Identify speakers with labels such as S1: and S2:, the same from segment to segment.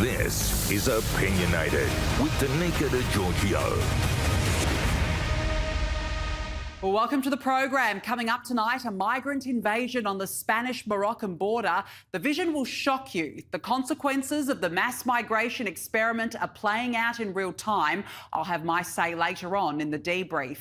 S1: This is Opinionated with Danica and Giorgio.
S2: Well, welcome to the program. Coming up tonight, a migrant invasion on the Spanish-Moroccan border. The vision will shock you. The consequences of the mass migration experiment are playing out in real time. I'll have my say later on in the debrief.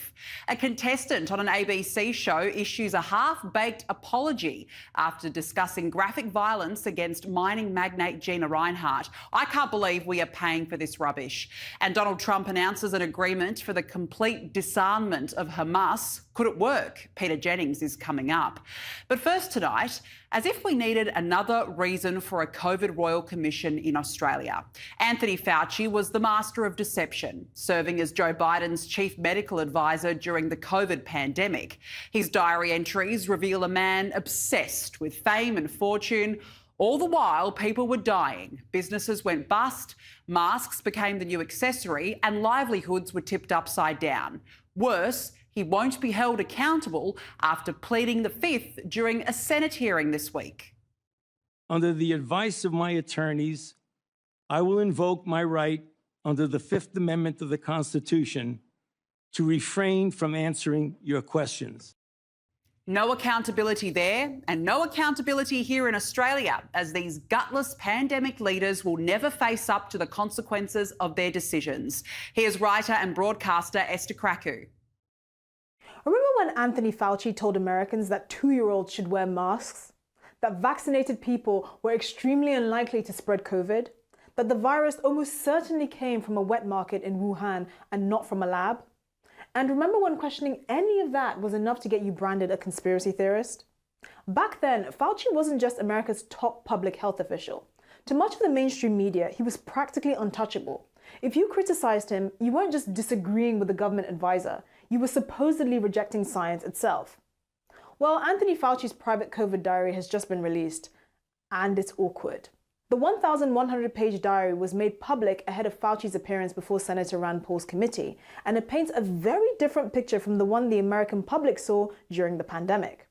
S2: A contestant on an ABC show issues a half-baked apology after discussing graphic violence against mining magnate Gina Rinehart. I can't believe we are paying for this rubbish. And Donald Trump announces an agreement for the complete disarmament of Hamas. Could it work? Peter Jennings is coming up. But first tonight, as if we needed another reason for a COVID Royal Commission in Australia. Anthony Fauci was the master of deception, serving as Joe Biden's chief medical advisor during the COVID pandemic. His diary entries reveal a man obsessed with fame and fortune. All the while, people were dying, businesses went bust, masks became the new accessory, and livelihoods were tipped upside down. Worse, he won't be held accountable after pleading the Fifth during a Senate hearing this week.
S3: Under the advice of my attorneys, I will invoke my right under the Fifth Amendment of the Constitution to refrain from answering your questions.
S2: No accountability there, and no accountability here in Australia, as these gutless pandemic leaders will never face up to the consequences of their decisions. Here's writer and broadcaster Esther Kraku.
S4: Remember when Anthony Fauci told Americans that 2-year-olds should wear masks? That vaccinated people were extremely unlikely to spread COVID? That the virus almost certainly came from a wet market in Wuhan and not from a lab? And remember when questioning any of that was enough to get you branded a conspiracy theorist? Back then, Fauci wasn't just America's top public health official. To much of the mainstream media, he was practically untouchable. If you criticized him, you weren't just disagreeing with the government advisor, you were supposedly rejecting science itself. Well, Anthony Fauci's private COVID diary has just been released, and it's awkward. The 1,100-page diary was made public ahead of Fauci's appearance before Senator Rand Paul's committee, and it paints a very different picture from the one the American public saw during the pandemic.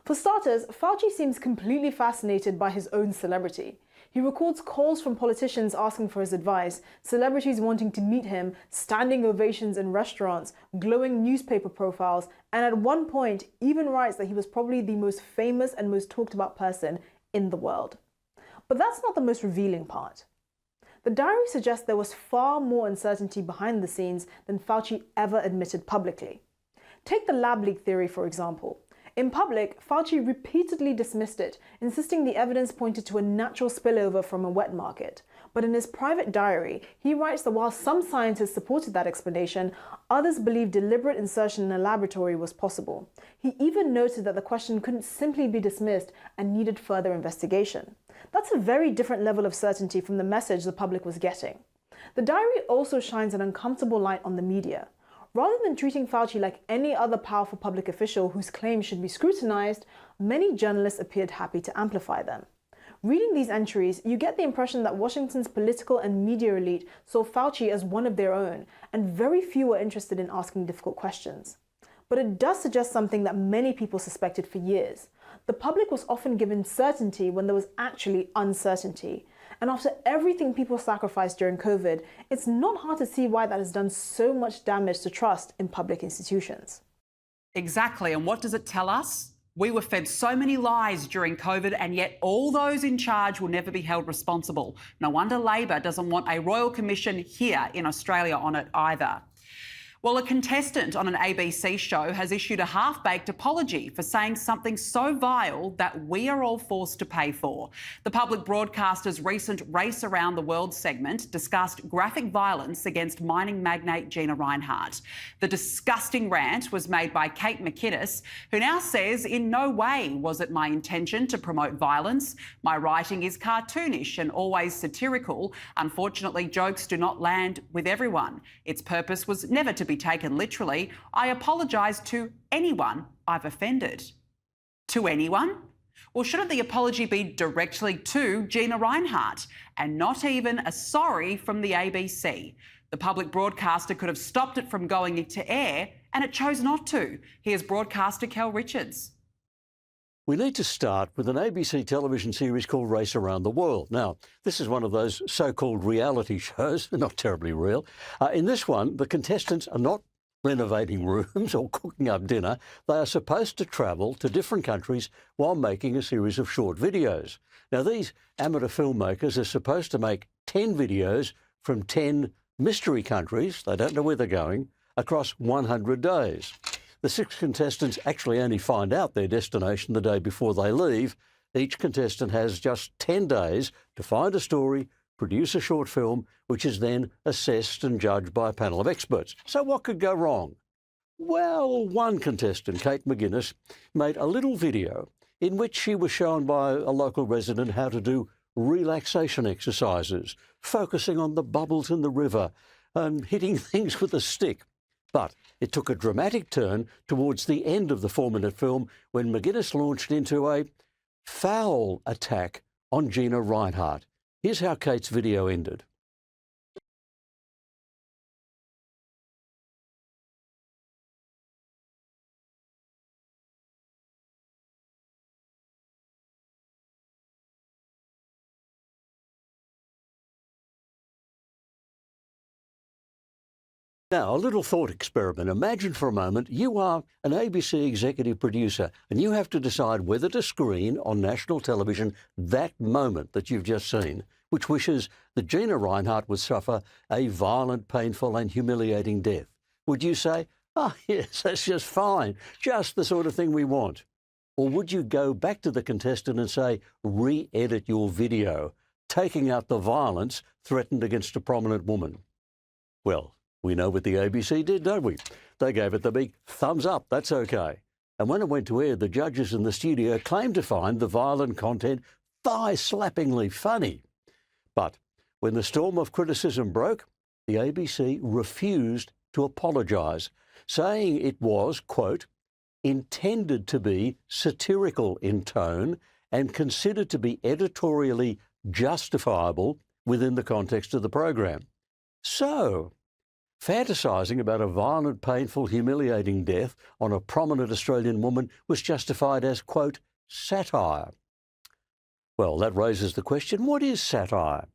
S4: For starters, Fauci seems completely fascinated by his own celebrity. He records calls from politicians asking for his advice, celebrities wanting to meet him, standing ovations in restaurants, glowing newspaper profiles, and at one point even writes that he was probably the most famous and most talked about person in the world. But that's not the most revealing part. The diary suggests there was far more uncertainty behind the scenes than Fauci ever admitted publicly. Take the lab leak theory, for example. In public, Fauci repeatedly dismissed it, insisting the evidence pointed to a natural spillover from a wet market. But in his private diary, he writes that while some scientists supported that explanation, others believed deliberate insertion in a laboratory was possible. He even noted that the question couldn't simply be dismissed and needed further investigation. That's a very different level of certainty from the message the public was getting. The diary also shines an uncomfortable light on the media. Rather than treating Fauci like any other powerful public official whose claims should be scrutinized, many journalists appeared happy to amplify them. Reading these entries, you get the impression that Washington's political and media elite saw Fauci as one of their own, and very few were interested in asking difficult questions. But it does suggest something that many people suspected for years. The public was often given certainty when there was actually uncertainty. And after everything people sacrificed during COVID, it's not hard to see why that has done so much damage to trust in public institutions.
S2: Exactly. And what does it tell us? We were fed so many lies during COVID, and yet all those in charge will never be held responsible. No wonder Labor doesn't want a Royal Commission here in Australia on it either. Well, a contestant on an ABC show has issued a half-baked apology for saying something so vile that we are all forced to pay for. The public broadcaster's recent Race Around the World segment discussed graphic violence against mining magnate Gina Rinehart. The disgusting rant was made by Kate McInnes, who now says in no way was it my intention to promote violence. My writing is cartoonish and always satirical. Unfortunately, jokes do not land with everyone. Its purpose was never to be taken literally. I apologise to anyone I've offended. To anyone? Well, shouldn't the apology be directly to Gina Rinehart and not even a sorry from the ABC? The public broadcaster could have stopped it from going into air, and it chose not to. Here's broadcaster Kel Richards.
S5: We need to start with an ABC television series called Race Around the World. Now, this is one of those so-called reality shows, they're not terribly real. In this one, the contestants are not renovating rooms or cooking up dinner. They are supposed to travel to different countries while making a series of short videos. Now, these amateur filmmakers are supposed to make 10 videos from 10 mystery countries, they don't know where they're going, across 100 days. The 6 contestants actually only find out their destination the day before they leave. Each contestant has just 10 days to find a story, produce a short film, which is then assessed and judged by a panel of experts. So what could go wrong? Well, one contestant, Kate McGuinness, made a little video in which she was shown by a local resident how to do relaxation exercises, focusing on the bubbles in the river and hitting things with a stick. But it took a dramatic turn towards the end of the 4-minute film when McGuinness launched into a foul attack on Gina Reinhardt. Here's how Kate's video ended. Now, a little thought experiment. Imagine for a moment you are an ABC executive producer and you have to decide whether to screen on national television that moment that you've just seen, which wishes that Gina Reinhardt would suffer a violent, painful and humiliating death. Would you say, oh, yes, that's just fine, just the sort of thing we want? Or would you go back to the contestant and say, re-edit your video, taking out the violence threatened against a prominent woman? Well, we know what the ABC did, don't we? They gave it the big thumbs up, that's okay. And when it went to air, the judges in the studio claimed to find the violent content thigh-slappingly funny. But when the storm of criticism broke, the ABC refused to apologise, saying it was, quote, intended to be satirical in tone and considered to be editorially justifiable within the context of the program. So, fantasising about a violent, painful, humiliating death on a prominent Australian woman was justified as, quote, satire. Well, that raises the question, what is satire?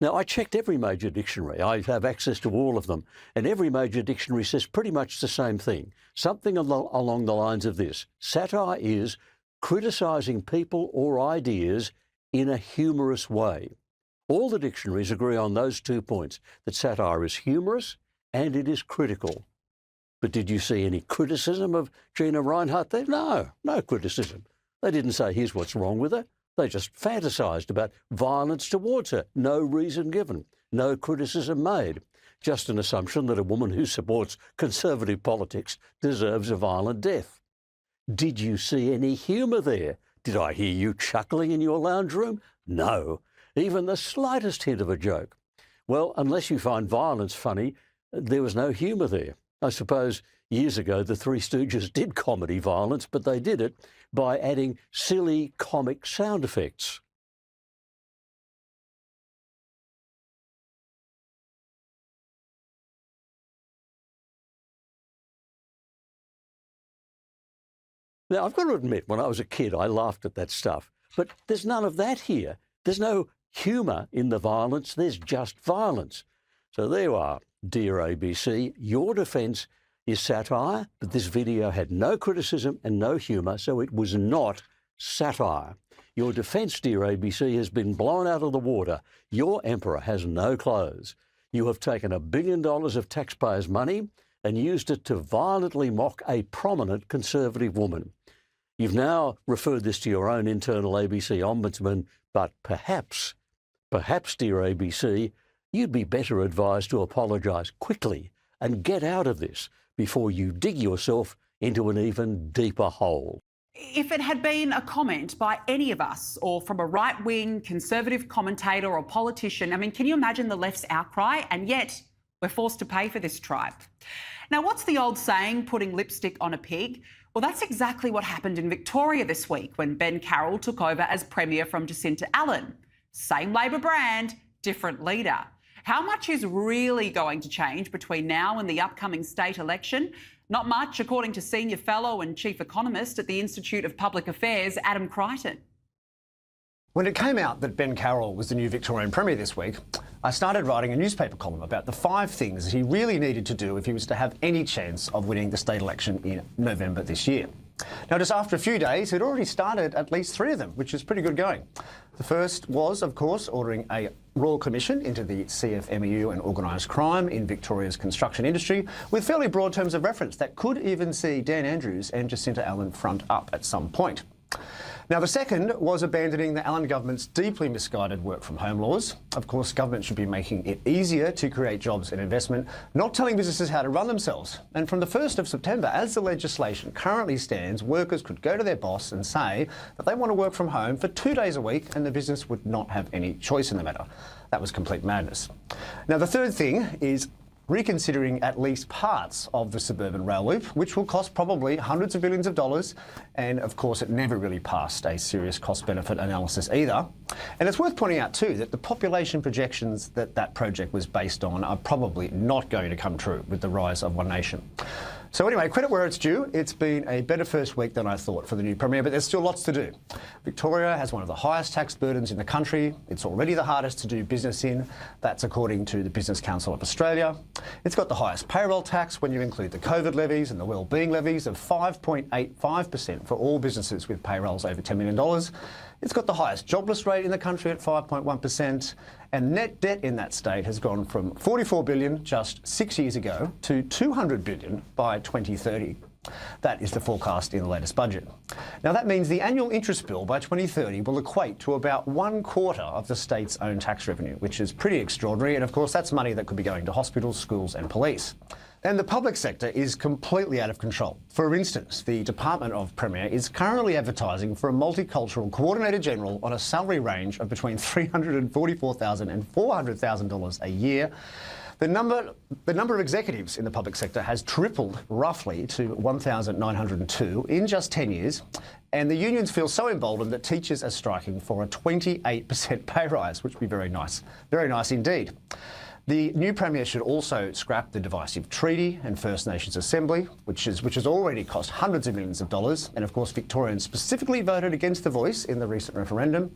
S5: Now, I checked every major dictionary. I have access to all of them. And every major dictionary says pretty much the same thing. Something along the lines of this. Satire is criticising people or ideas in a humorous way. All the dictionaries agree on those 2 points, that satire is humorous and it is critical. But did you see any criticism of Gina Reinhardt there? No, no criticism. They didn't say, here's what's wrong with her. They just fantasised about violence towards her. No reason given, no criticism made. Just an assumption that a woman who supports conservative politics deserves a violent death. Did you see any humour there? Did I hear you chuckling in your lounge room? No, even the slightest hint of a joke. Well, unless you find violence funny, there was no humour there. I suppose years ago the Three Stooges did comedy violence, but they did it by adding silly comic sound effects. Now, I've got to admit, when I was a kid, I laughed at that stuff. But there's none of that here. There's no humour in the violence. There's just violence. So there you are. Dear ABC, your defence is satire, but this video had no criticism and no humour, so it was not satire. Your defence, dear ABC, has been blown out of the water. Your emperor has no clothes. You have taken $1 billion of taxpayers' money and used it to violently mock a prominent conservative woman. You've now referred this to your own internal ABC ombudsman, but perhaps, dear ABC, you'd be better advised to apologise quickly and get out of this before you dig yourself into an even deeper hole.
S2: If it had been a comment by any of us or from a right-wing conservative commentator or politician, I mean, can you imagine the left's outcry? And yet we're forced to pay for this tribe. Now, what's the old saying, putting lipstick on a pig? Well, that's exactly what happened in Victoria this week when Ben Carroll took over as Premier from Jacinta Allen. Same Labor brand, different leader. How much is really going to change between now and the upcoming state election? Not much, according to Senior Fellow and Chief Economist at the Institute of Public Affairs, Adam Crichton.
S6: When it came out that Ben Carroll was the new Victorian Premier this week, I started writing a newspaper column about the 5 things that he really needed to do if he was to have any chance of winning the state election in November this year. Now, just after a few days, he'd already started at least 3 of them, which is pretty good going. The first was, of course, ordering a royal commission into the CFMEU and organised crime in Victoria's construction industry, with fairly broad terms of reference that could even see Dan Andrews and Jacinta Allen front up at some point. Now, the second was abandoning the Allen government's deeply misguided work-from-home laws. Of course, government should be making it easier to create jobs and investment, not telling businesses how to run themselves. And from the 1st of September, as the legislation currently stands, workers could go to their boss and say that they want to work from home for 2 days a week, and the business would not have any choice in the matter. That was complete madness. Now, the third thing is reconsidering at least parts of the suburban rail loop, which will cost probably hundreds of billions of dollars. And of course, it never really passed a serious cost-benefit analysis either. And it's worth pointing out too that the population projections that that project was based on are probably not going to come true with the rise of One Nation. So anyway, credit where it's due. It's been a better first week than I thought for the new Premier, but there's still lots to do. Victoria has one of the highest tax burdens in the country. It's already the hardest to do business in. That's according to the Business Council of Australia. It's got the highest payroll tax when you include the COVID levies and the wellbeing levies of 5.85% for all businesses with payrolls over $10 million. It's got the highest jobless rate in the country at 5.1%, and net debt in that state has gone from $44 billion just 6 years ago to $200 billion by 2030. That is the forecast in the latest budget. Now, that means the annual interest bill by 2030 will equate to about 1/4 of the state's own tax revenue, which is pretty extraordinary. And of course, that's money that could be going to hospitals, schools and police. And the public sector is completely out of control. For instance, the Department of Premier is currently advertising for a multicultural coordinator general on a salary range of between $344,000 and $400,000 a year. The number of executives in the public sector has tripled roughly to 1,902 in just 10 years. And the unions feel so emboldened that teachers are striking for a 28% pay rise, which would be very nice. Very nice indeed. The new Premier should also scrap the divisive treaty and First Nations Assembly, which has already cost hundreds of millions of dollars. And of course, Victorians specifically voted against the voice in the recent referendum.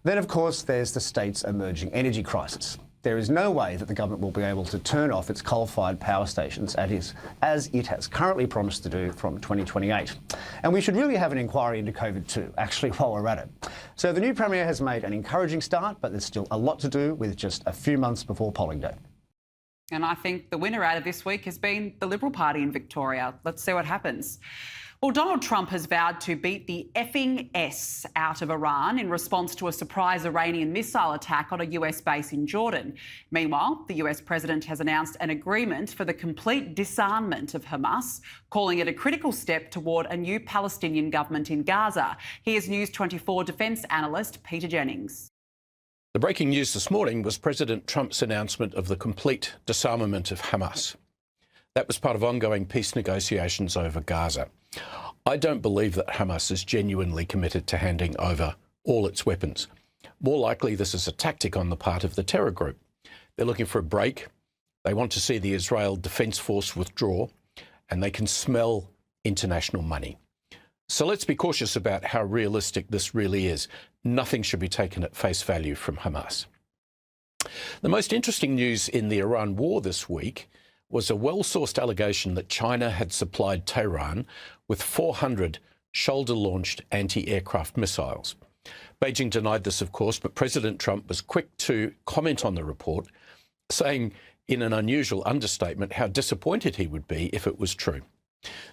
S6: Then, of course, there's the state's emerging energy crisis. There is no way that the government will be able to turn off its coal-fired power stations as it has currently promised to do from 2028. And we should really have an inquiry into COVID too, actually, while we're at it. So the new Premier has made an encouraging start, but there's still a lot to do with just a few months before polling day.
S2: And I think the winner out of this week has been the Liberal Party in Victoria. Let's see what happens. Well, Donald Trump has vowed to beat the effing S out of Iran in response to a surprise Iranian missile attack on a US base in Jordan. Meanwhile, the US president has announced an agreement for the complete disarmament of Hamas, calling it a critical step toward a new Palestinian government in Gaza. Here's News24 defence analyst Peter Jennings.
S7: The breaking news this morning was President Trump's announcement of the complete disarmament of Hamas. That was part of ongoing peace negotiations over Gaza. I don't believe that Hamas is genuinely committed to handing over all its weapons. More likely, this is a tactic on the part of the terror group. They're looking for a break. They want to see the Israel Defense Force withdraw, and they can smell international money. So let's be cautious about how realistic this really is. Nothing should be taken at face value from Hamas. The most interesting news in the Iran war this week was a well-sourced allegation that China had supplied Tehran with 400 shoulder-launched anti-aircraft missiles. Beijing denied this, of course, but President Trump was quick to comment on the report, saying in an unusual understatement how disappointed he would be if it was true.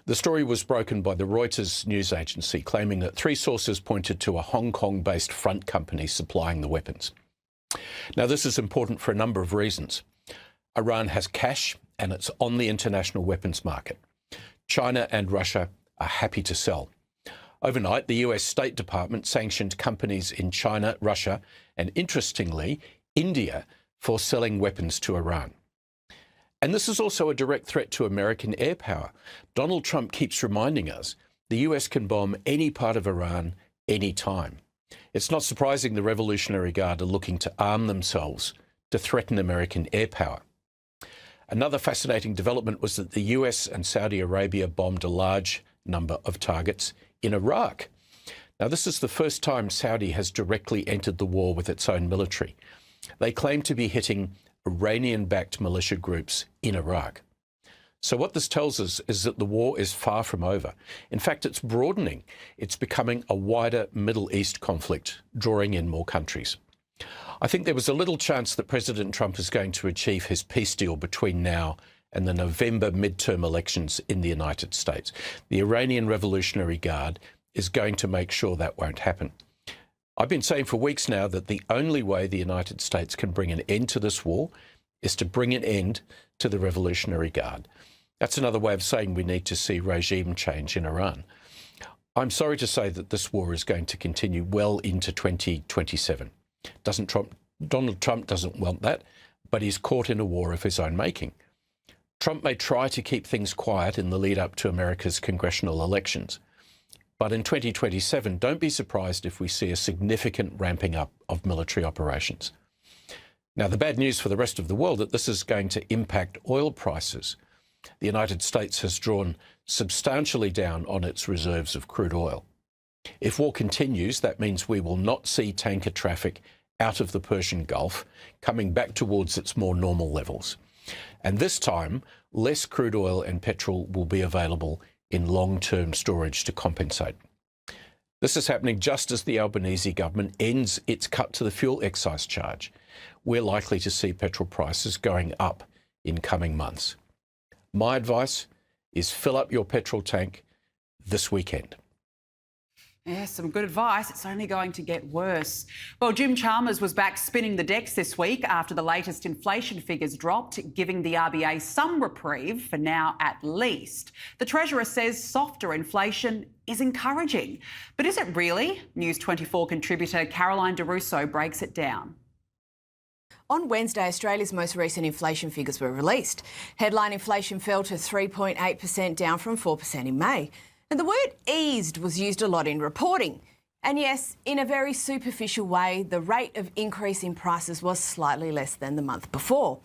S7: The story was broken by the Reuters news agency, claiming that 3 sources pointed to a Hong Kong-based front company supplying the weapons. Now, this is important for a number of reasons. Iran has cash, and it's on the international weapons market. China and Russia are happy to sell. Overnight, the US State Department sanctioned companies in China, Russia, and interestingly, India for selling weapons to Iran. And this is also a direct threat to American air power. Donald Trump keeps reminding us the US can bomb any part of Iran any time. It's not surprising the Revolutionary Guard are looking to arm themselves to threaten American air power. Another fascinating development was that the US and Saudi Arabia bombed a large number of targets in Iraq. Now, this is the first time Saudi has directly entered the war with its own military. They claim to be hitting Iranian-backed militia groups in Iraq. So what this tells us is that the war is far from over. In fact, it's broadening. It's becoming a wider Middle East conflict, drawing in more countries. I think there was a little chance that President Trump is going to achieve his peace deal between now and the November midterm elections in the United States. The Iranian Revolutionary Guard is going to make sure that won't happen. I've been saying for weeks now that the only way the United States can bring an end to this war is to bring an end to the Revolutionary Guard. That's another way of saying we need to see regime change in Iran. I'm sorry to say that this war is going to continue well into 2027. Donald Trump doesn't want that, but he's caught in a war of his own making. Trump may try to keep things quiet in the lead up to America's congressional elections. But in 2027, don't be surprised if we see a significant ramping up of military operations. Now, the bad news for the rest of the world is that this is going to impact oil prices. The United States has drawn substantially down on its reserves of crude oil. If war continues, that means we will not see tanker traffic out of the Persian Gulf coming back towards its more normal levels. And this time, less crude oil and petrol will be available in long-term storage to compensate. This is happening just as the Albanese government ends its cut to the fuel excise charge. We're likely to see petrol prices going up in coming months. My advice is fill up your petrol tank this weekend.
S2: Yeah, some good advice. It's only going to get worse. Well, Jim Chalmers was back spinning the decks this week after the latest inflation figures dropped, giving the RBA some reprieve, for now at least. The Treasurer says softer inflation is encouraging. But is it really? News24 contributor Caroline DeRusso breaks it down.
S8: On Wednesday, Australia's most recent inflation figures were released. Headline inflation fell to 3.8%, down from 4% in May. And the word eased was used a lot in reporting. And yes, in a very superficial way, the rate of increase in prices was slightly less than the month before.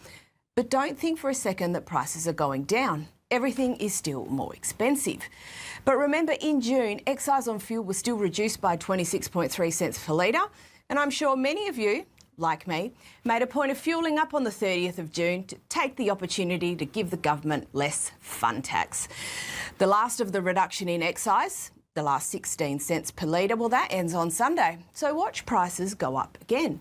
S8: But don't think for a second that prices are going down. Everything is still more expensive. But remember, in June, excise on fuel was still reduced by 26.3 cents per litre. And I'm sure many of you, like me, made a point of fuelling up on the 30th of June to take the opportunity to give the government less fun tax. The last of the reduction in excise, the last 16 cents per litre, well, that ends on Sunday. So watch prices go up again.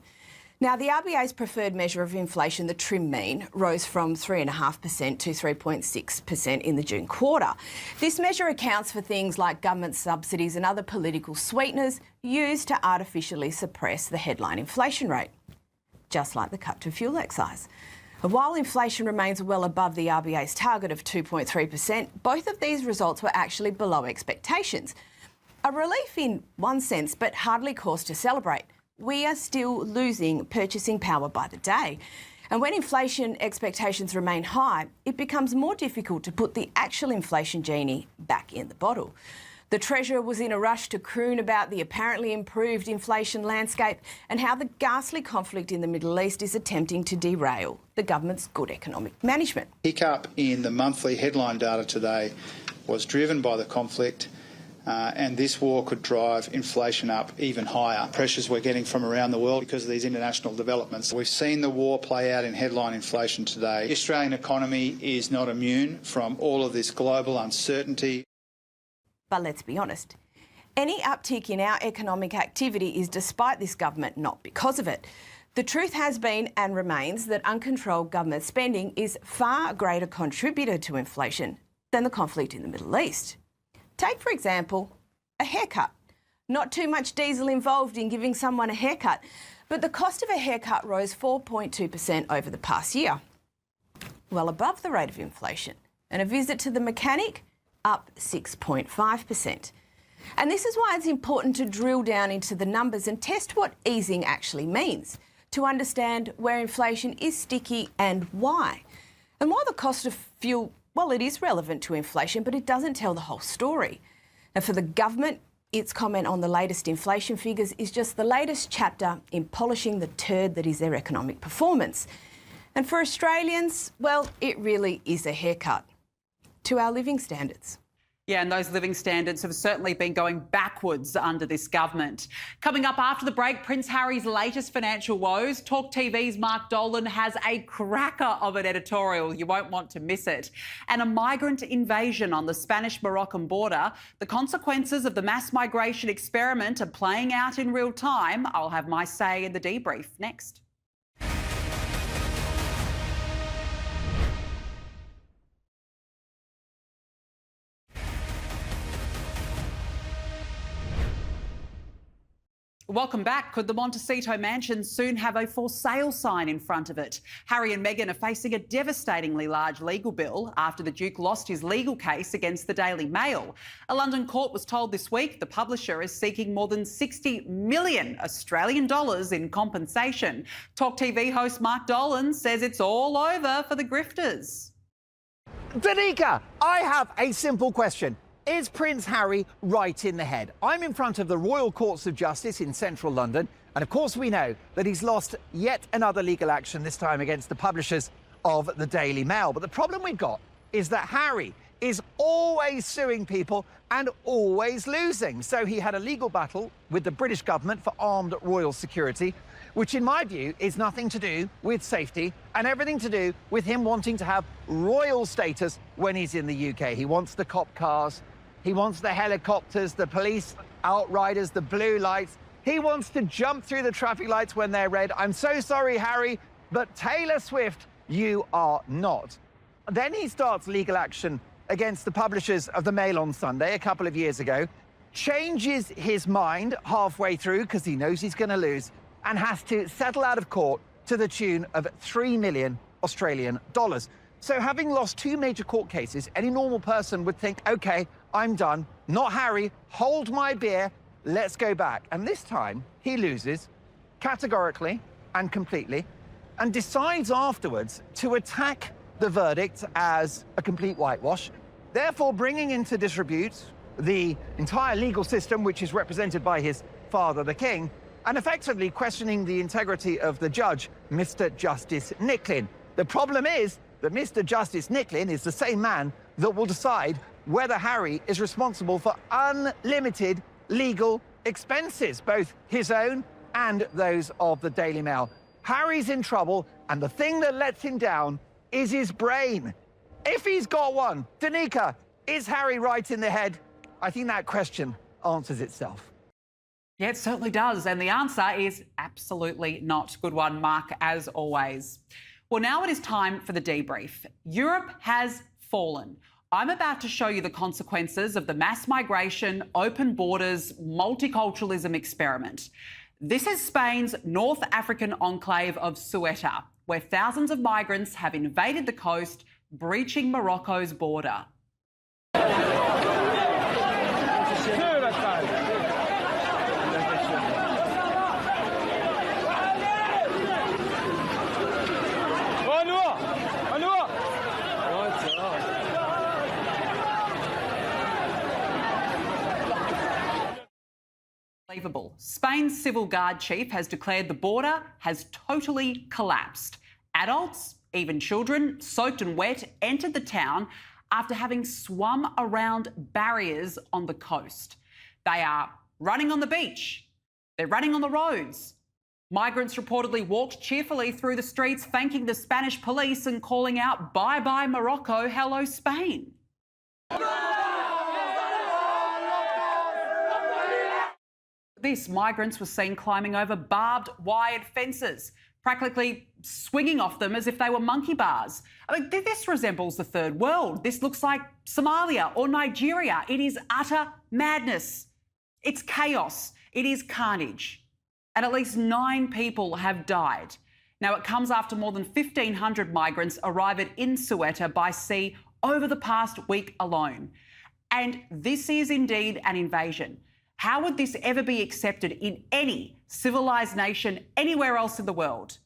S8: Now, the RBA's preferred measure of inflation, the trim mean, rose from 3.5% to 3.6% in the June quarter. This measure accounts for things like government subsidies and other political sweeteners used to artificially suppress the headline inflation rate, just like the cut to fuel excise. And while inflation remains well above the RBA's target of 2.3%, both of these results were actually below expectations. A relief in one sense, but hardly cause to celebrate. We are still losing purchasing power by the day. And when inflation expectations remain high, it becomes more difficult to put the actual inflation genie back in the bottle. The Treasurer was in a rush to croon about the apparently improved inflation landscape and how the ghastly conflict in the Middle East is attempting to derail the government's good economic management.
S9: Hiccup in the monthly headline data today was driven by the conflict, and this war could drive inflation up even higher. Pressures we're getting from around the world because of these international developments. We've seen the war play out in headline inflation today. The Australian economy is not immune from all of this global uncertainty.
S8: But let's be honest, any uptick in our economic activity is despite this government, not because of it. The truth has been and remains that uncontrolled government spending is far greater contributor to inflation than the conflict in the Middle East. Take, for example, a haircut. Not too much diesel involved in giving someone a haircut, but the cost of a haircut rose 4.2% over the past year, well above the rate of inflation. And a visit to the mechanic, up 6.5%. And this is why it's important to drill down into the numbers and test what easing actually means, to understand where inflation is sticky and why. And while the cost of fuel, well, it is relevant to inflation, but it doesn't tell the whole story. And for the government, its comment on the latest inflation figures is just the latest chapter in polishing the turd that is their economic performance. And for Australians, well, it really is a haircut to our living standards.
S2: Yeah, and those living standards have certainly been going backwards under this government. Coming up after the break, Prince Harry's latest financial woes. Talk TV's Mark Dolan has a cracker of an editorial. You won't want to miss it. And a migrant invasion on the Spanish-Moroccan border. The consequences of the mass migration experiment are playing out in real time. I'll have my say in the debrief next. Welcome back. Could the Montecito mansion soon have a for sale sign in front of it? Harry and Meghan are facing a devastatingly large legal bill after the Duke lost his legal case against the Daily Mail. A London court was told this week the publisher is seeking more than 60 million Australian dollars in compensation. Talk TV host Mark Dolan says it's all over for the grifters.
S10: Danica, I have a simple question. Is Prince Harry right in the head? I'm in front of the Royal Courts of Justice in central London, and of course we know that he's lost yet another legal action, this time against the publishers of the Daily Mail. But the problem we've got is that Harry is always suing people and always losing. So he had a legal battle with the British government for armed royal security, which in my view is nothing to do with safety and everything to do with him wanting to have royal status when he's in the UK. He wants the cop cars, he wants the helicopters, the police outriders, the blue lights. He wants to jump through the traffic lights when they're red. I'm so sorry, Harry, but Taylor Swift, you are not. Then he starts legal action against the publishers of the Mail on Sunday a couple of years ago, changes his mind halfway through because he knows he's going to lose, and has to settle out of court to the tune of 3 million Australian dollars. So having lost 2 major court cases, any normal person would think, OK, I'm done. Not Harry, hold my beer, let's go back. And this time, he loses categorically and completely, and decides afterwards to attack the verdict as a complete whitewash, therefore bringing into disrepute the entire legal system, which is represented by his father, the king, and effectively questioning the integrity of the judge, Mr. Justice Nicklin. The problem is that Mr. Justice Nicklin is the same man that will decide whether Harry is responsible for unlimited legal expenses, both his own and those of the Daily Mail. Harry's in trouble, and the thing that lets him down is his brain. If he's got one, Danica, is Harry right in the head? I think that question answers itself.
S2: Yeah, it certainly does. And the answer is absolutely not. Good one, Mark, as always. Well, now it is time for the debrief. Europe has fallen. I'm about to show you the consequences of the mass migration, open borders, multiculturalism experiment. This is Spain's North African enclave of Ceuta, where thousands of migrants have invaded the coast, breaching Morocco's border. Unbelievable. Spain's civil guard chief has declared the border has totally collapsed. Adults, even children, soaked and wet, entered the town after having swum around barriers on the coast. They are running on the beach. They're running on the roads. Migrants reportedly walked cheerfully through the streets, thanking the Spanish police and calling out, "Bye-bye Morocco, hello Spain." This, migrants were seen climbing over barbed wired fences, practically swinging off them as if they were monkey bars. I mean, this resembles the third world. This looks like Somalia or Nigeria. It is utter madness. It's chaos. It is carnage. And at least 9 people have died. Now, it comes after more than 1,500 migrants arrived in Ceuta by sea over the past week alone. And this is indeed an invasion. How would this ever be accepted in any civilised nation anywhere else in the world?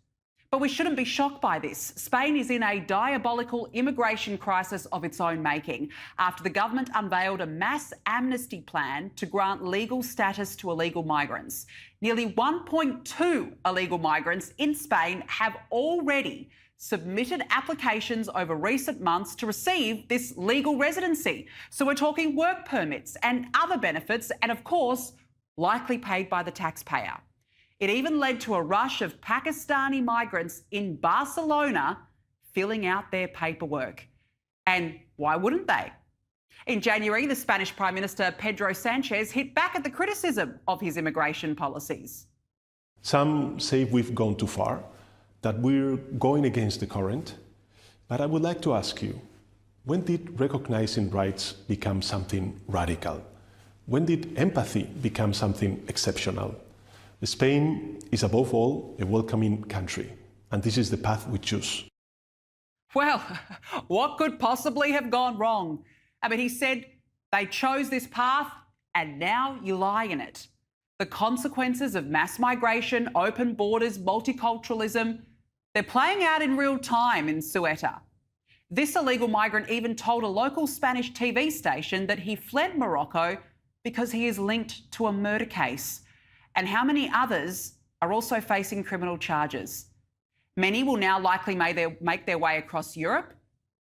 S2: But we shouldn't be shocked by this. Spain is in a diabolical immigration crisis of its own making after the government unveiled a mass amnesty plan to grant legal status to illegal migrants. Nearly 1.2 illegal migrants in Spain have already submitted applications over recent months to receive this legal residency. So we're talking work permits and other benefits, and of course, likely paid by the taxpayer. It even led to a rush of Pakistani migrants in Barcelona filling out their paperwork. And why wouldn't they? In January, the Spanish Prime Minister Pedro Sanchez hit back at the criticism of his immigration policies.
S11: Some say we've gone too far, that we're going against the current. But I would like to ask you, when did recognizing rights become something radical? When did empathy become something exceptional? Spain is above all a welcoming country, and this is the path we choose.
S2: Well, what could possibly have gone wrong? I mean, he said they chose this path and now you lie in it. The consequences of mass migration, open borders, multiculturalism, they're playing out in real time in Ceuta. This illegal migrant even told a local Spanish TV station that he fled Morocco because he is linked to a murder case. And how many others are also facing criminal charges? Many will now likely make their way across Europe,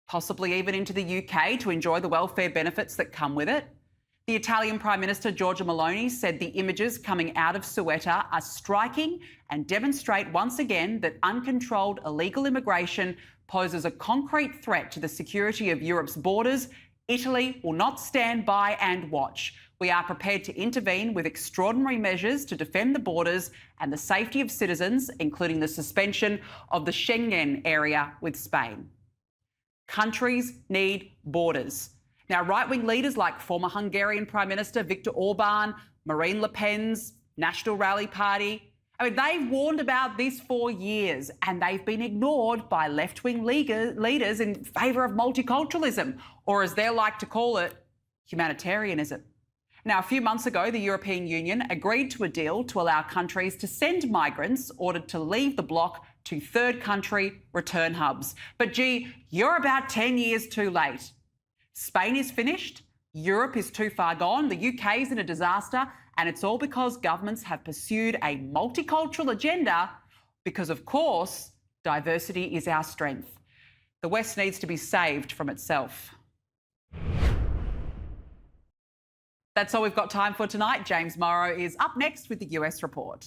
S2: possibly even into the UK to enjoy the welfare benefits that come with it. The Italian Prime Minister Giorgio said the images coming out of Ceuta are striking and demonstrate once again that uncontrolled illegal immigration poses a concrete threat to the security of Europe's borders. Italy will not stand by and watch. We are prepared to intervene with extraordinary measures to defend the borders and the safety of citizens, including the suspension of the Schengen area with Spain. Countries need borders. Now, right-wing leaders like former Hungarian Prime Minister Viktor Orban, Marine Le Pen's National Rally Party, they've warned about this for years and they've been ignored by left-wing leaders in favour of multiculturalism, or as they like to call it, humanitarianism. Now, a few months ago, the European Union agreed to a deal to allow countries to send migrants ordered to leave the bloc to third country return hubs. But gee, you're about 10 years too late. Spain is finished, Europe is too far gone, the UK is in a disaster, and it's all because governments have pursued a multicultural agenda because, of course, diversity is our strength. The West needs to be saved from itself. That's all we've got time for tonight. James Morrow is up next with the US Report.